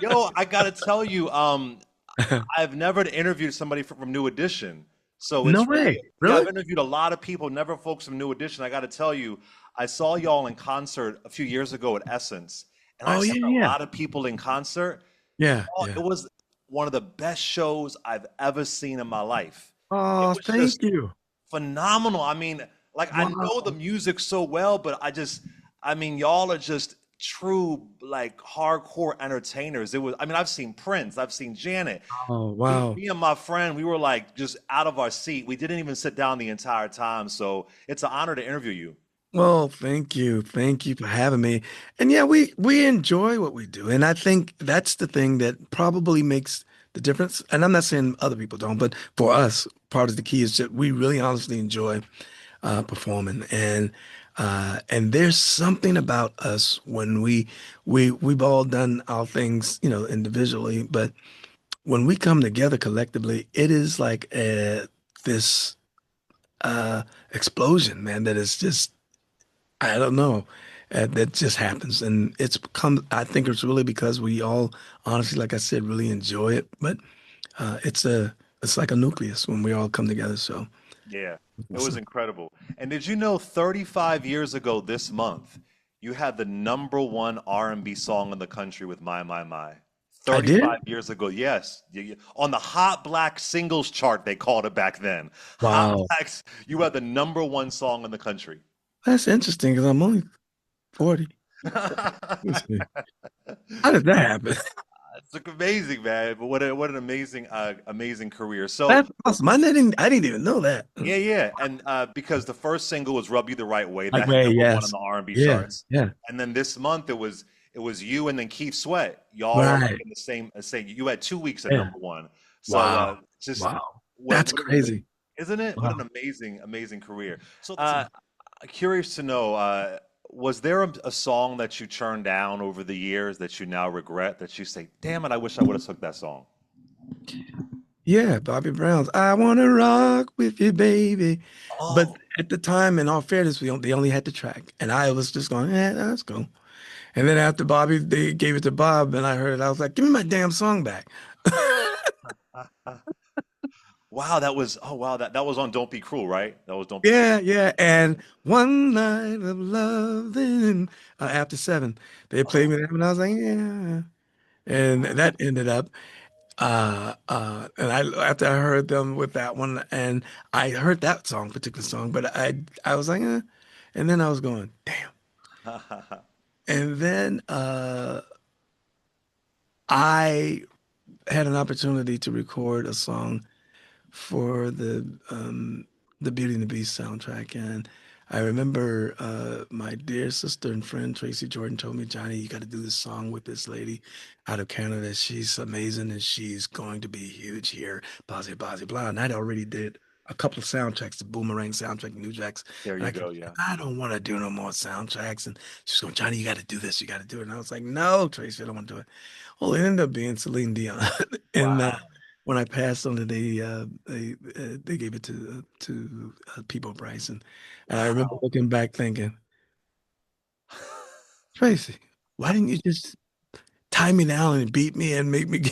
Yo, I gotta tell you, I've never interviewed somebody from New Edition. So No it's really, way. yeah, I've Really? interviewed a lot of people, never folks from New Edition. I got to tell you, I saw y'all in concert a few years ago at Essence, and I've Oh yeah, seen a yeah. lot of people in concert. Yeah, Oh, it yeah. was one of the best shows I've ever seen in my life. It Oh, was just thank you. phenomenal. I mean, like I know the Wow. music so well, but I mean, y'all are just true like hardcore entertainers. It was, I mean, I've seen Prince, I've seen Janet. Oh, Me, wow. me and my friend, we were like just out of our seat. We didn't even sit down the entire time. So it's an honor to interview you. Well, thank you. Thank you for having me. And yeah, we enjoy what we do. And I think that's the thing that probably makes the difference. And I'm not saying other people don't, but for us, part of the key is that we really honestly enjoy performing. And there's something about us when we've all done our things, individually, but when we come together collectively, it is like this explosion, man, that is just I don't know. That just happens, and it's become. I think it's really because we all, honestly, like I said, really enjoy it. But it's like a nucleus when we all come together. So, Yeah, it was awesome. incredible. And did you know 35 years ago this month, you had the number one R&B song in the country with My. I did. 35 years ago, yes. On the Hot Black Singles chart, they called it back then. Hot Wow, Blacks, you had the number one song in the country. that's interesting because I'm only 40. Let's see. How did that happen? It's like amazing, man. But what an amazing amazing career. So That's awesome. I didn't even know that. yeah, yeah, and because the first single was "Rub You the Right Way," Like, that hit Ray, number one on yes, the R&B yeah, charts, yeah, and then this month it was you and then Keith Sweat. Y'all are like right, in the same. Say you had 2 weeks at yeah. number one. So Wow, just wow, that's what an crazy. isn't it? What Wow. an amazing career. So That's curious to know, was there a song that you turned down over the years that you now regret? That you say, "Damn it, I wish I would have took that song." Yeah, Bobby Brown's "I Wanna Rock with You, Baby." But Oh. at the time, in all fairness, they only had the track, and I was just going, "Yeah, that's cool." And then after Bobby, they gave it to Bob, and I heard it. I was like, "Give me my damn song back." Wow, that was oh wow, that was on Don't Be Cruel, right? That was Don't Be Cruel. Yeah, yeah. And one night of love, then after seven, they played me Oh, that, and I was like, "Yeah." And that ended up. And I after I heard them with that one, and I heard that particular song, but I was like, eh. And then I was going, damn. And then I had an opportunity to record a song for the Beauty and the Beast soundtrack, and I remember my dear sister and friend Tracy Jordan told me, Johnny, you got to do this song with this lady out of Canada. She's amazing, and she's going to be huge here. Blah blah blah. And I'd already did a couple of soundtracks, the Boomerang soundtrack, New Jacks, there and you go, yeah. I don't want to do no more soundtracks. And she's going, Johnny, you got to do this. You got to do it. And I was like, no, Tracy, I don't want to do it. Well, it ended up being Celine Dion, and Wow. when I passed on it, they gave it to People Bryson, and I remember Wow. looking back thinking, Tracy, why didn't you just tie me down and beat me and make me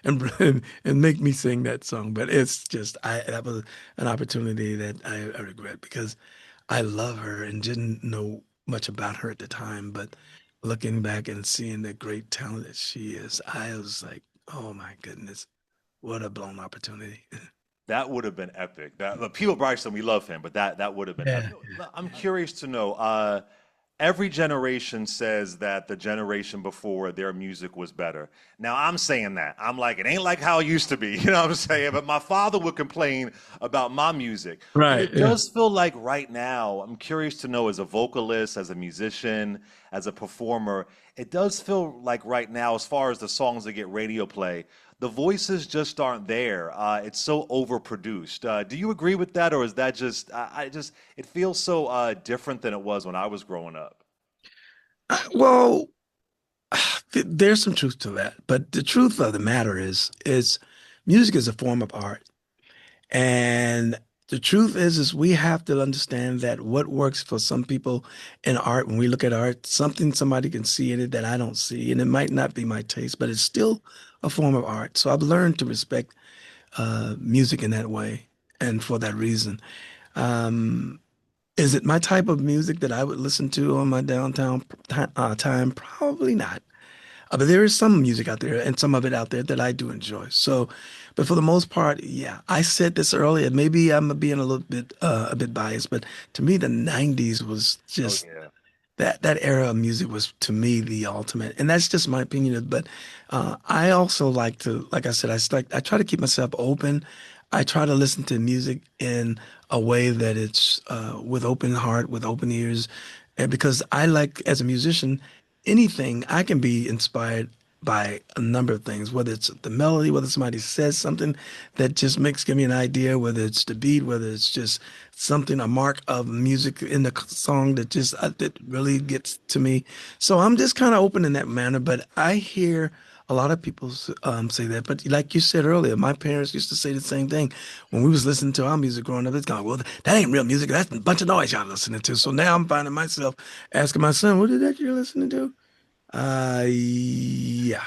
and make me sing that song? But it's just I that was an opportunity that I regret because I love her and didn't know much about her at the time, but looking back and seeing the great talent that she is, I was like, oh my goodness, what a blown opportunity. That would have been epic. That look, Peter Bryson, we love him, but that would have been epic. Yeah, I'm curious to know. Every generation says that the generation before their music was better. Now I'm saying that. I'm like, it ain't like how it used to be. You know what I'm saying? But my father would complain about my music. But right. it Yeah. does feel like right now, I'm curious to know as a vocalist, as a musician, as a performer, it does feel like right now, as far as the songs that get radio play, the voices just aren't there. It's so overproduced. Do you agree with that, or is that just I just it feels so different than it was when I was growing up? Well, there's some truth to that, but the truth of the matter is music is a form of art, and The truth is we have to understand that what works for some people in art, when we look at art, something somebody can see in it that I don't see, and it might not be my taste, but it's still a form of art. So I've learned to respect music in that way, and for that reason. Um, is it my type of music that I would listen to on my downtown time? Probably not. But there is some music out there and some of it out there that I do enjoy. So, but for the most part, yeah, I said this earlier. Maybe I'm being a bit biased, but to me, the '90s was Oh just yeah. that era of music was to me the ultimate, and that's just my opinion. But I also like to, like I said, I try to keep myself open. I try to listen to music in a way that it's with open heart, with open ears, and because I like as a musician, anything I can be inspired by a number of things, whether it's the melody, whether somebody says something that just makes give me an idea, whether it's the beat, whether it's just something, a mark of music in the song that just that really gets to me. So I'm just kind of open in that manner, but I hear a lot of people say that. But like you said earlier, my parents used to say the same thing when we was listening to our music growing up. It's going, well, that ain't real music. That's a bunch of noise y'all listening to. So now I'm finding myself asking my son, what is that you're listening to? Yeah.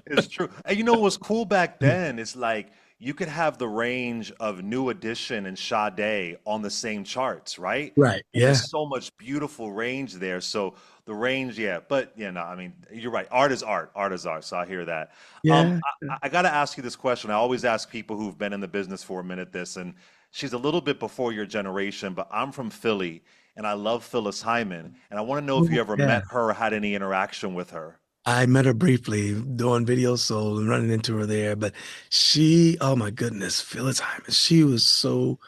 It's true. And you know what was cool back then is like you could have the range of New Edition and Sade on the same charts, right? Right. And Yeah. there's so much beautiful range there. So the range, yeah. But yeah, no, I mean, you're right. Art is art. Art is art. So I hear that. Yeah. I got to ask you this question. I always ask people who've been in the business for a minute this, and she's a little bit before your generation, but I'm from Philly and I love Phyllis Hyman. And I want to know if you Oh, ever yeah. met her or had any interaction with her. I met her briefly doing Video Soul and running into her there, but she, oh my goodness, Phyllis Hyman, she was so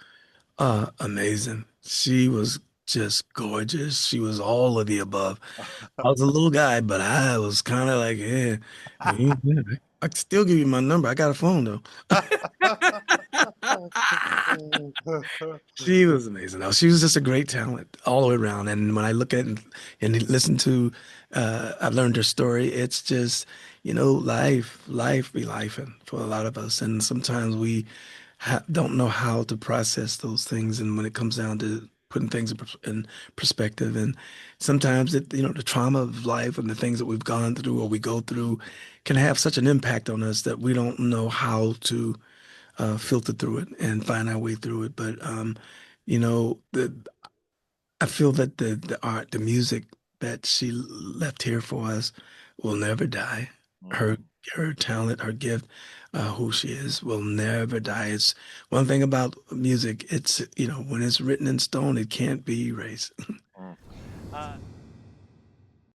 amazing. She was just gorgeous. She was all of the above. I was a little guy, but I was kind of like, yeah, yeah, yeah. I can still give you my number. I got a phone though. She was amazing. Though. She was just a great talent all the way around. And when I look at and listen to, I've learned her story. It's just, life be lifing for a lot of us. And sometimes we don't know how to process those things. And when it comes down to putting things in perspective, and sometimes the trauma of life and the things that we've gone through or we go through can have such an impact on us that we don't know how to filter through it and find our way through it. But the I feel that the art, the music that she left here for us will never die. Her Mhm. her talent, her gift, who she is, will never die. It's one thing about music. It's when it's written in stone, it can't be erased. Mm. Uh,